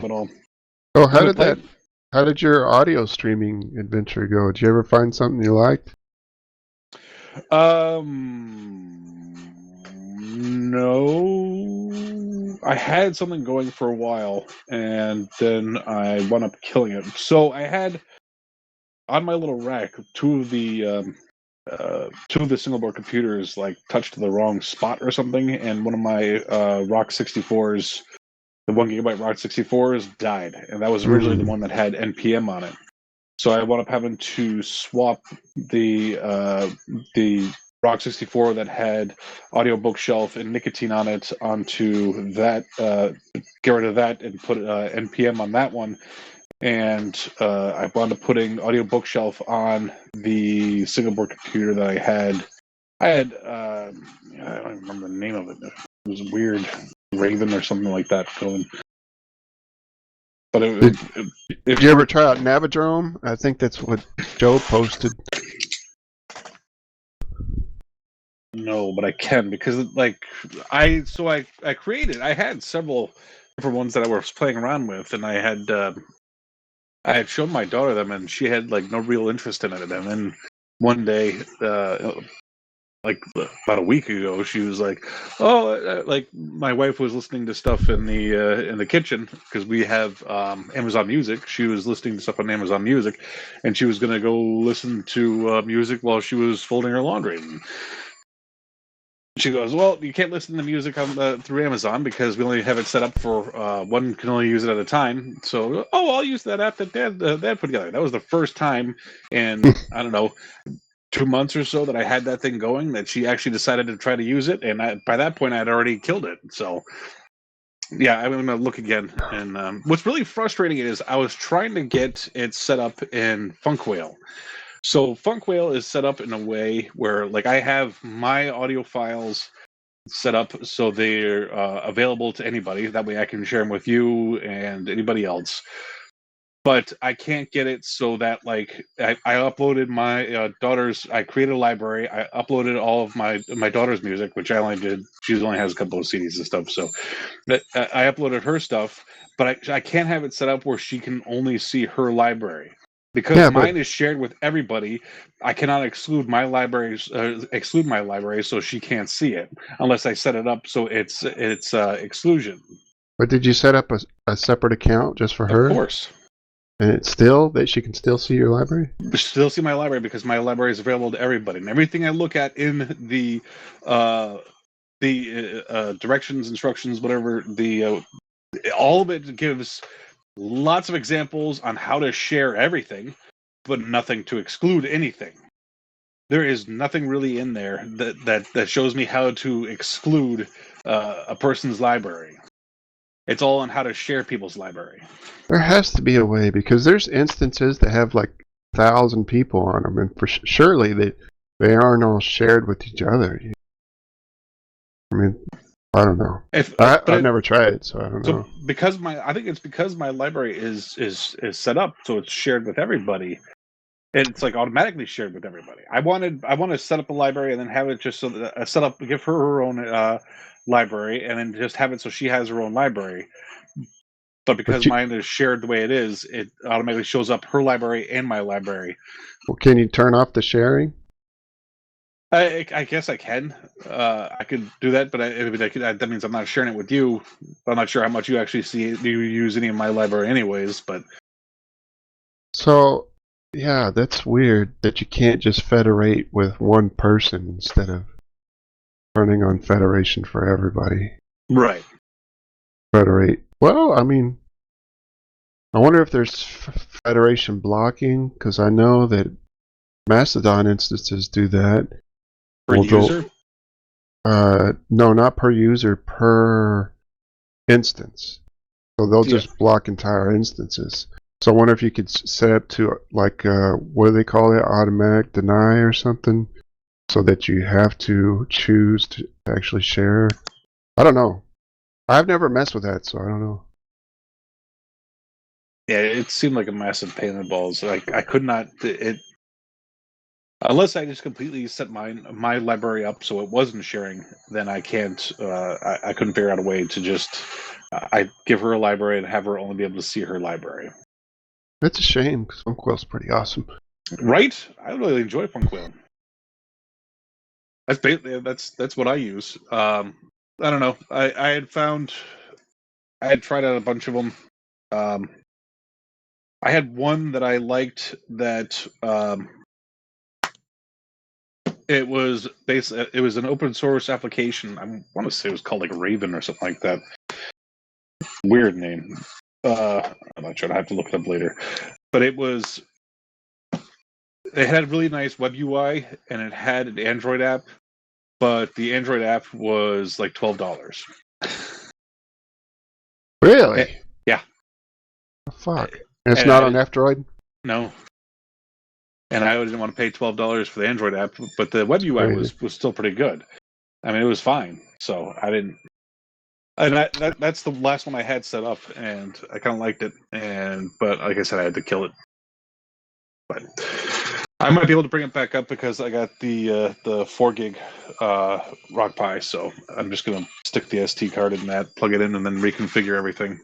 at all. Oh, how did your audio streaming adventure go? Did you ever find something you liked? No. I had something going for a while, and then I wound up killing it. So I had on my little rack two of the single board computers like touched the wrong spot or something, and one of my Rock 64s, the 1 GB Rock 64s, died, and that was originally the one that had NPM on it. So I wound up having to swap the Rock 64 that had Audio Bookshelf and Nicotine on it onto that, get rid of that and put NPM on that one. And I wound up putting Audio Bookshelf on the single board computer that I had. I don't even remember the name of it. It was weird, Raven or something like that going. But did you ever try out Navidrome? I think that's what Joe posted. No, but I can, because I had several different ones that I was playing around with, and I had shown my daughter them, and she had no real interest in it. And then one day, about a week ago, she was like, "Oh, my wife was listening to stuff in the kitchen because we have Amazon Music. She was listening to stuff on Amazon Music, and she was going to go listen to music while she was folding her laundry." And she goes, "Well, you can't listen to music through Amazon because we only have it set up for one can only use it at a time. So, I'll use that app that Dad put together." That was the first time in I don't know 2 months or so that I had that thing going, that she actually decided to try to use it, and by that point I had already killed it. So yeah, I'm gonna look again. And what's really frustrating is I was trying to get it set up in Funkwhale. So Funkwhale is set up in a way where I have my audio files set up so they're available to anybody. That way I can share them with you and anybody else. But I can't get it so that I uploaded my daughter's. I created a library. I uploaded all of my daughter's music, which I only did. She only has a couple of CDs and stuff. So I uploaded her stuff, but I can't have it set up where she can only see her library. Because mine is shared with everybody, I cannot exclude my library so she can't see it unless I set it up so it's exclusion. But did you set up a separate account just for her? Of course. And it's still that she can still see your library? Still see my library because my library is available to everybody, and everything I look at in the directions, instructions, whatever all of it gives lots of examples on how to share everything, but nothing to exclude anything. There is nothing really in there that shows me how to exclude a person's library. It's all on how to share people's library. There has to be a way, because there's instances that have 1,000 people on them, and surely they aren't all shared with each other. I mean, I don't know. I've never tried it, so I don't know. I think it's because my library is set up so it's shared with everybody. It's automatically shared with everybody. I want to set up a library and then have it just so that give her own library, and then just have it so she has her own library. But because mine is shared the way it is, it automatically shows up her library and my library. Well, can you turn off the sharing? I guess I can. I could do that, but that means I'm not sharing it with you. I'm not sure how much you actually see. Do you use any of my library anyways? But so, yeah, that's weird that you can't just federate with one person instead of turning on federation for everybody. Right. Federate. Well, I mean, I wonder if there's federation blocking, because I know that Mastodon instances do that. Per user? No, not per user, per instance. So they'll just block entire instances. So I wonder if you could set up to what do they call it, automatic deny or something, so that you have to choose to actually share. I don't know. I've never messed with that, so I don't know. Yeah, it seemed like a massive pain in the balls. I could not. Unless I just completely set my library up so it wasn't sharing, then I can't. I couldn't figure out a way to just I'd give her a library and have her only be able to see her library. It's a shame because Funkwell's pretty awesome. Right? I really enjoy Funkwell. That's basically that's what I use. I don't know. I had tried out a bunch of them. I had one that I liked that it was an open source application. I want to say it was called like Raven or something like that. Weird name. I'm not sure. I have to look it up later. But it had a really nice web UI and it had an Android app, but the Android app was like $12. Really? Yeah. Oh, fuck. And it's not on F-Droid? No. And I didn't want to pay $12 for the Android app, but the web UI was still pretty good. I mean, it was fine. So I didn't. And that's the last one I had set up, and I kind of liked it. But like I said, I had to kill it. But I might be able to bring it back up because I got the 4 gig Rock Pi, so I'm just gonna stick the SD card in that, plug it in, and then reconfigure everything.